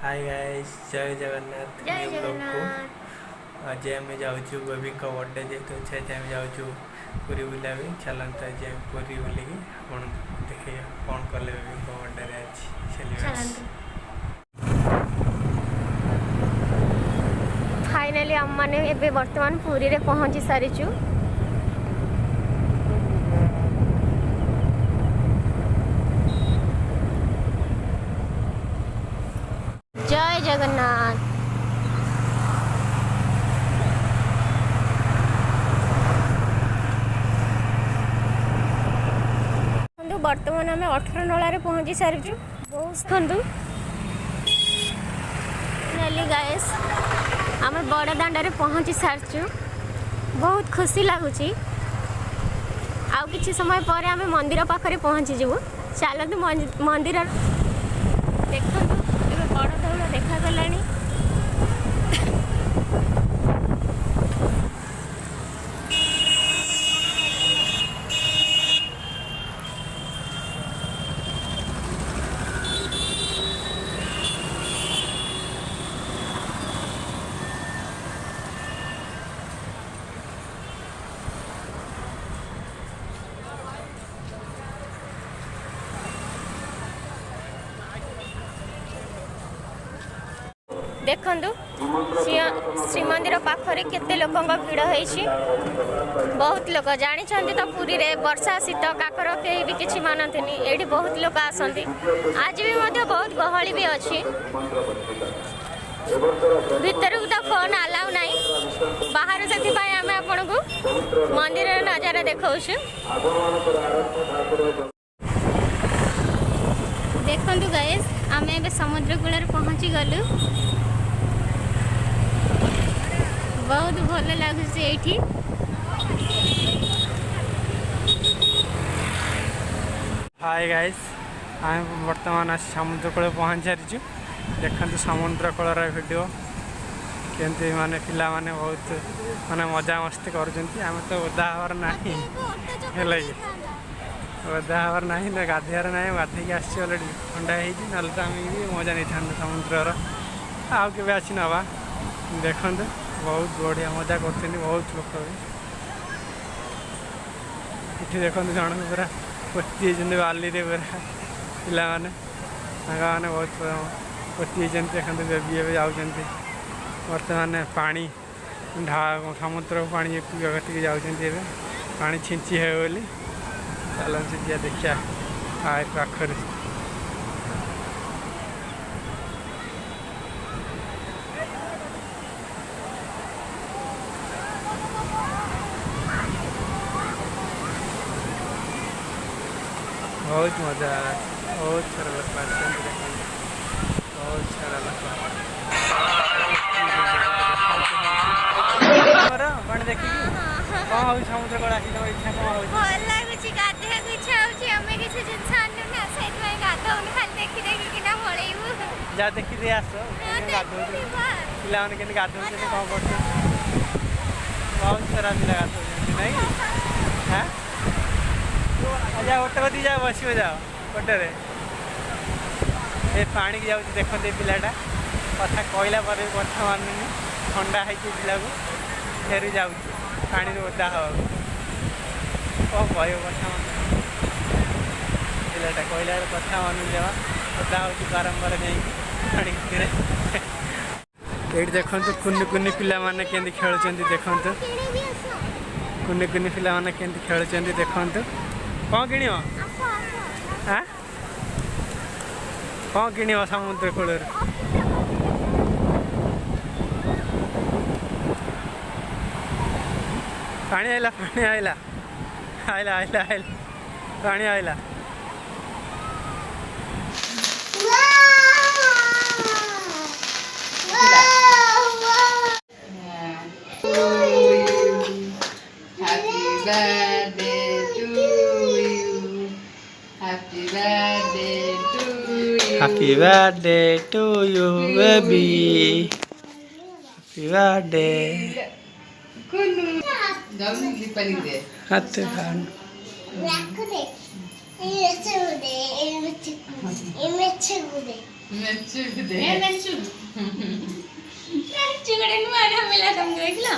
Hi guys, जय जगन्नाथ। जय new blog को जगन्नाथ। आज आम जाऊँ बेबी का बर्थडे जेहतु अच्छे आम जाऊँ पूरी बुला भी चलता आज आम पूरी बुलिकी आप देखिए कौन कले बेबी का बर्थडे आज सेलिब्रेट। फाइनाली आम मैंने एबे वर्तमान पुरी रे पहुंची सारीचु। जय जगन्नाथ। बर्तमान आम 18 नला पहुंची सारीचु। बहुत खंदु गाइस आम बड़ दांडे पहुंची सारीचु। बहुत खुशी लगुच। आउ किछि समय पर आम मंदिर पाखरे पहुंची जीवु। चलतु मंदिर देखु बड़ देउल देखा गलानी। देखंतु श्रीमंदिर पाखरे केते लोकंग भीड़ होइछि। बहुत लोक जानी तो पुरी रे वर्षा शीत काकर कहीं भी किछि मानंतिनी। एठी बहुत लोक आसंती। आज भी मध्य बहुत गहली भी अछि। भीतर को तो फोन अलाउ नहीं। बाहर से आम आपन को मंदिर नजारा देखौछु। देखंतु गाइस आमे एबे समुद्र कूल पहुंची गलु। बहुत भल लगुच ये। हाय गाइस, आम बर्तमान आस समुद्र कूल पहुँच सारी। देखते समुद्र कूलर वीडियो केमती माने पिला माने बहुत माने मजा मस्ती करुँच। तो ओदा हबार ना ओदा हबार ना गाधेबार ना गाधे आसी अलरेडी ठंडा हो तो आम भी मजा नहीं था समुद्र आउ के आसी नवा। देखते बहुत बढ़िया मजा कर बहुत लोग ये देखते जन पूरा पोती बाली पूरा पिला मैंने बहुत पोती देखते बेबी ए जाऊँच बर्तमान पानी समुद्र पानी पीवाक जाऊँच पानी छिंची है बोली चलते दिया देखा आए पाखर। बहुत मजा आ रहा। बहुत सारा लोग बहुत सारा लोग पानी देखी कौन हो समुद्र कूल आसी तुम इच्छा कौन हो भल लागुच गाधे इच्छा होची। हमें किसी जिनस आनु ना सेतमै गाधौन खाली देखि देखि किना पळेइबु। जा देखि दे आसो गाधौ पिला माने केन गाधौ के कौन करछ। बहुत सारा पिला गाधौ नहीं हां जा ओटे बदी जा बसियो जाओ ओटे ए पानी की जाऊ देखते पिलाटा कथा कहला पर कथा मानुनी ठंडा है पिला को फेरी जाऊँ पानी ओदा हवा कौन कह कथा मान पिलाटा कहला कथा मानु जमा ओदा हो बारंबार जाकि ये देखते कुनि कुनि पिला माने केंदी खेलुचंती। देखते कुनि कुनि पिला माने केंदी खेलुचंती। देखते कौन किण हाँ कौन किण समुद्र कूल पानी आइला पानी आइला आइला आइला आइला पानी आइला। Happy birthday to you, baby. Happy birthday. Happy birthday. ಮೆಚ್ಚುಗುದೆ ಮೆಚ್ಚುಗುಡೆ ನುआ मिला तुमको देखला